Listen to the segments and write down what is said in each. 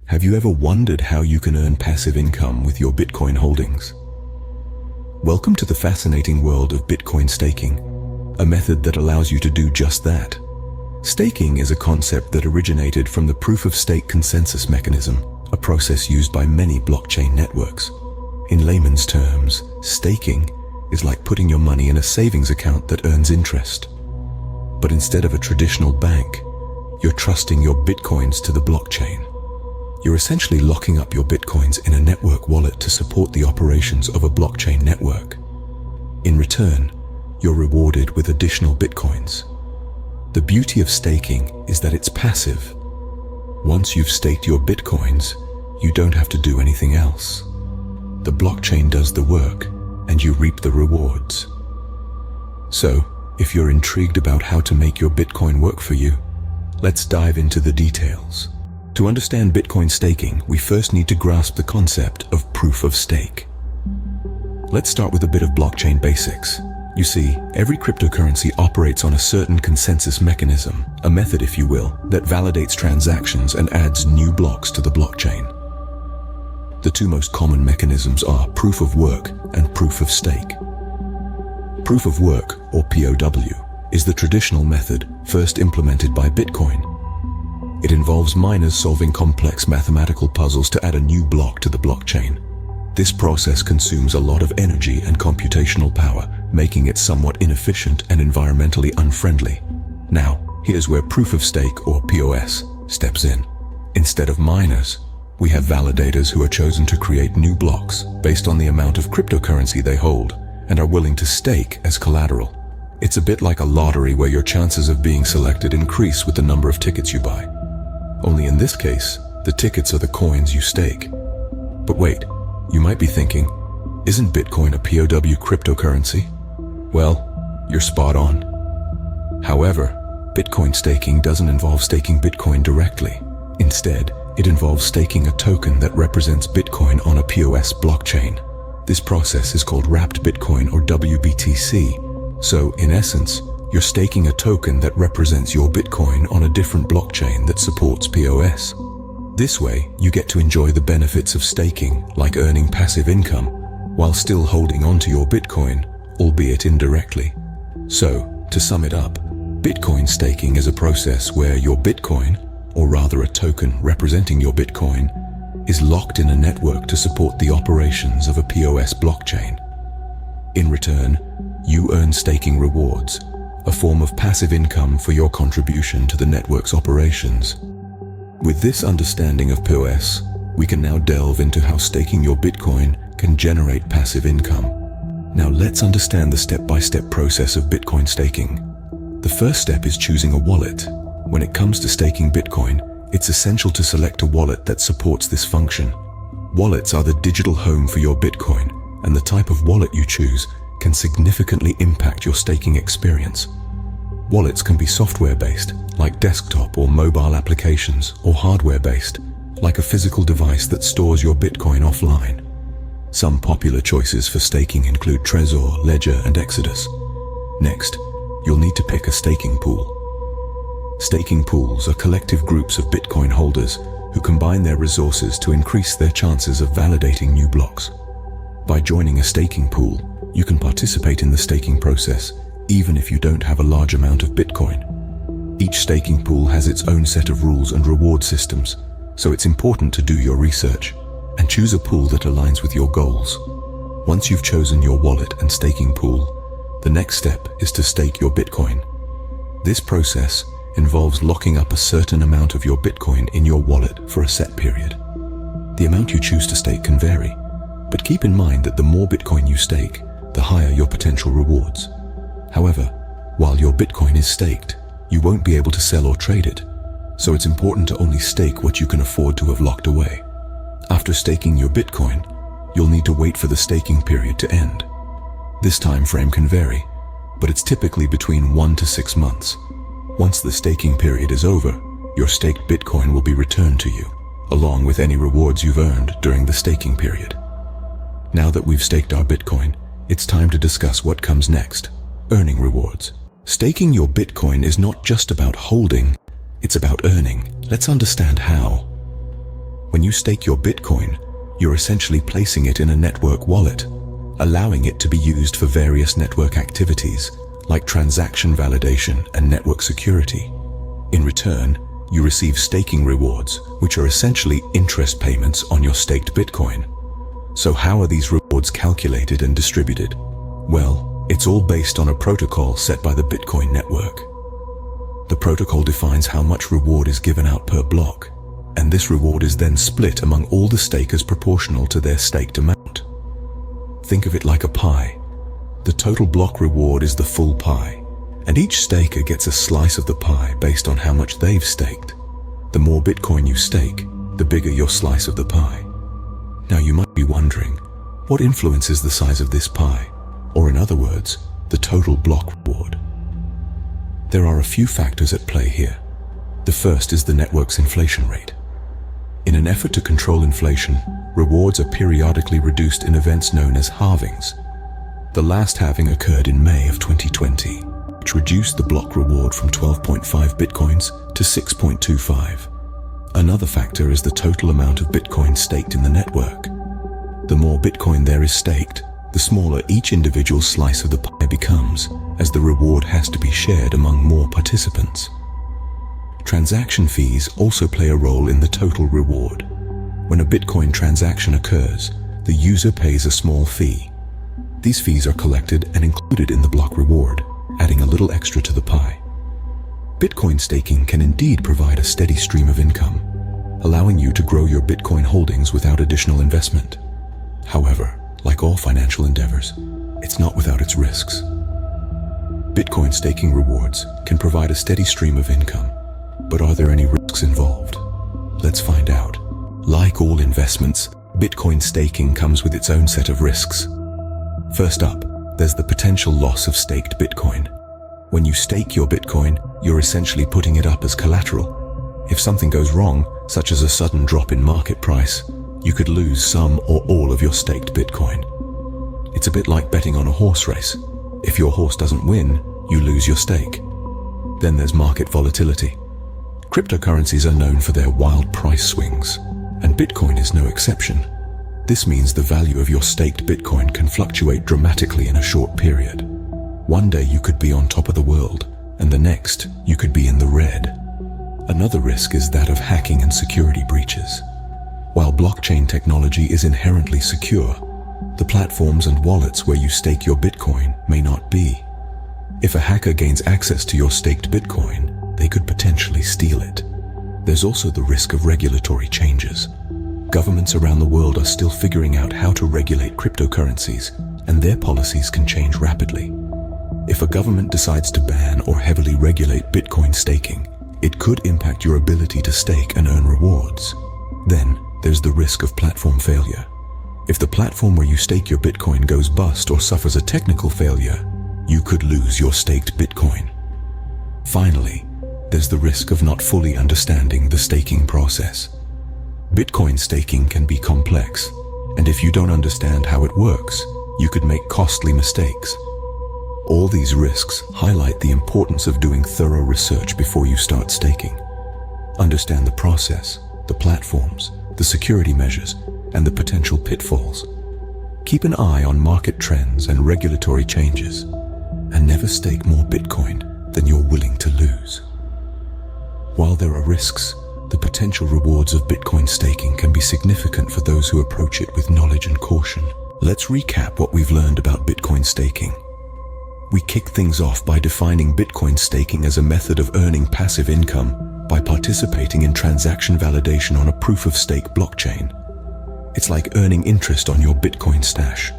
Have you ever wondered how you can earn passive income with your Bitcoin holdings? Welcome to the fascinating world of Bitcoin staking, a method that allows you to do just that. Staking is a concept that originated from the proof-of-stake consensus mechanism, a process used by many blockchain networks. In layman's terms, staking is like putting your money in a savings account that earns interest. But instead of a traditional bank, you're trusting your Bitcoins to the blockchain. You're essentially locking up your Bitcoins in a network wallet to support the operations of a blockchain network. In return, you're rewarded with additional Bitcoins. The beauty of staking is that it's passive. Once you've staked your Bitcoins, you don't have to do anything else. The blockchain does the work, and you reap the rewards. So, if you're intrigued about how to make your Bitcoin work for you, let's dive into the details. To understand Bitcoin staking, we first need to grasp the concept of proof of stake. Let's start with a bit of blockchain basics. You see, every cryptocurrency operates on a certain consensus mechanism, a method, if you will, that validates transactions and adds new blocks to the blockchain. The two most common mechanisms are proof of work and proof of stake. Proof of work, or POW, is the traditional method first implemented by Bitcoin. It involves miners solving complex mathematical puzzles to add a new block to the blockchain. This process consumes a lot of energy and computational power, making it somewhat inefficient and environmentally unfriendly. Now, here's where proof of stake, or POS, steps in. Instead of miners, we have validators who are chosen to create new blocks based on the amount of cryptocurrency they hold and are willing to stake as collateral. It's a bit like a lottery where your chances of being selected increase with the number of tickets you buy. Only in this case, the tickets are the coins you stake. But wait, you might be thinking, isn't Bitcoin a POW cryptocurrency? Well, you're spot on. However, Bitcoin staking doesn't involve staking Bitcoin directly. Instead, it involves staking a token that represents Bitcoin on a POS blockchain. This process is called Wrapped Bitcoin, or WBTC. So, in essence, you're staking a token that represents your Bitcoin on a different blockchain that supports POS. This way, you get to enjoy the benefits of staking, like earning passive income, while still holding onto your Bitcoin, albeit indirectly. So, to sum it up, Bitcoin staking is a process where your Bitcoin, or rather a token representing your Bitcoin, is locked in a network to support the operations of a POS blockchain. In return, you earn staking rewards, a form of passive income for your contribution to the network's operations. With this understanding of POS, we can now delve into how staking your Bitcoin can generate passive income. Now let's understand the step-by-step process of Bitcoin staking. The first step is choosing a wallet. When it comes to staking Bitcoin, it's essential to select a wallet that supports this function. Wallets are the digital home for your Bitcoin, and the type of wallet you choose can significantly impact your staking experience. Wallets can be software-based, like desktop or mobile applications, or hardware-based, like a physical device that stores your Bitcoin offline. Some popular choices for staking include Trezor, Ledger, and Exodus. Next, you'll need to pick a staking pool. Staking pools are collective groups of Bitcoin holders who combine their resources to increase their chances of validating new blocks. By joining a staking pool, you can participate in the staking process, even if you don't have a large amount of Bitcoin. Each staking pool has its own set of rules and reward systems, so it's important to do your research and choose a pool that aligns with your goals. Once you've chosen your wallet and staking pool, the next step is to stake your Bitcoin. This process involves locking up a certain amount of your Bitcoin in your wallet for a set period. The amount you choose to stake can vary, but keep in mind that the more Bitcoin you stake, the higher your potential rewards. However, while your Bitcoin is staked, you won't be able to sell or trade it, so it's important to only stake what you can afford to have locked away. After staking your Bitcoin, you'll need to wait for the staking period to end. This time frame can vary, but it's typically between 1 to 6 months. Once the staking period is over, your staked Bitcoin will be returned to you, along with any rewards you've earned during the staking period. Now that we've staked our Bitcoin, it's time to discuss what comes next: earning rewards. Staking your Bitcoin is not just about holding, it's about earning. Let's understand how. When you stake your Bitcoin, you're essentially placing it in a network wallet, allowing it to be used for various network activities like transaction validation and network security. In return, you receive staking rewards, which are essentially interest payments on your staked Bitcoin. So how are these rewards calculated and distributed? Well, it's all based on a protocol set by the Bitcoin network. The protocol defines how much reward is given out per block, and this reward is then split among all the stakers proportional to their staked amount. Think of it like a pie. The total block reward is the full pie, and each staker gets a slice of the pie based on how much they've staked. The more Bitcoin you stake, the bigger your slice of the pie. Now you might be wondering, what influences the size of this pie? Or in other words, the total block reward? There are a few factors at play here. The first is the network's inflation rate. In an effort to control inflation, rewards are periodically reduced in events known as halvings. The last halving occurred in May of 2020, which reduced the block reward from 12.5 Bitcoins to 6.25. Another factor is the total amount of Bitcoin staked in the network. The more Bitcoin there is staked, the smaller each individual slice of the pie becomes, as the reward has to be shared among more participants. Transaction fees also play a role in the total reward. When a Bitcoin transaction occurs, the user pays a small fee. These fees are collected and included in the block reward, adding a little extra to the pie. Bitcoin staking can indeed provide a steady stream of income, allowing you to grow your Bitcoin holdings without additional investment. However, like all financial endeavors, it's not without its risks. Bitcoin staking rewards can provide a steady stream of income, but are there any risks involved? Let's find out. Like all investments, Bitcoin staking comes with its own set of risks. First up, there's the potential loss of staked Bitcoin. When you stake your Bitcoin, you're essentially putting it up as collateral. If something goes wrong, such as a sudden drop in market price, you could lose some or all of your staked Bitcoin. It's a bit like betting on a horse race. If your horse doesn't win, you lose your stake. Then there's market volatility. Cryptocurrencies are known for their wild price swings, and Bitcoin is no exception. This means the value of your staked Bitcoin can fluctuate dramatically in a short period. One day you could be on top of the world, and the next you could be in the red. Another risk is that of hacking and security breaches. While blockchain technology is inherently secure, the platforms and wallets where you stake your Bitcoin may not be. If a hacker gains access to your staked Bitcoin, they could potentially steal it. There's also the risk of regulatory changes. Governments around the world are still figuring out how to regulate cryptocurrencies, and their policies can change rapidly. If a government decides to ban or heavily regulate Bitcoin staking, it could impact your ability to stake and earn rewards. Then, there's the risk of platform failure. If the platform where you stake your Bitcoin goes bust or suffers a technical failure, you could lose your staked Bitcoin. Finally, there's the risk of not fully understanding the staking process. Bitcoin staking can be complex, and if you don't understand how it works, you could make costly mistakes. All these risks highlight the importance of doing thorough research before you start staking. Understand the process, the platforms, the security measures, and the potential pitfalls. Keep an eye on market trends and regulatory changes, and never stake more Bitcoin than you're willing to lose. While there are risks, the potential rewards of Bitcoin staking can be significant for those who approach it with knowledge and caution. Let's recap what we've learned about Bitcoin staking. We kick things off by defining Bitcoin staking as a method of earning passive income by participating in transaction validation on a proof-of-stake blockchain. It's like earning interest on your Bitcoin stash.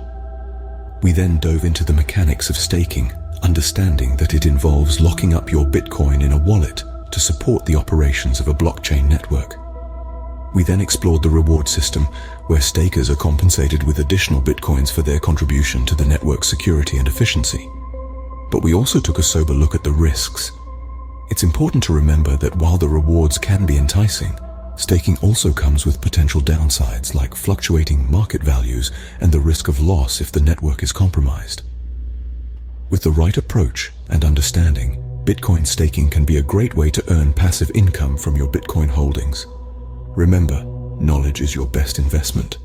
We then dove into the mechanics of staking, understanding that it involves locking up your Bitcoin in a wallet to support the operations of a blockchain network. We then explored the reward system, where stakers are compensated with additional Bitcoins for their contribution to the network's security and efficiency. But we also took a sober look at the risks. It's important to remember that while the rewards can be enticing, staking also comes with potential downsides like fluctuating market values and the risk of loss if the network is compromised. With the right approach and understanding, Bitcoin staking can be a great way to earn passive income from your Bitcoin holdings. Remember, knowledge is your best investment.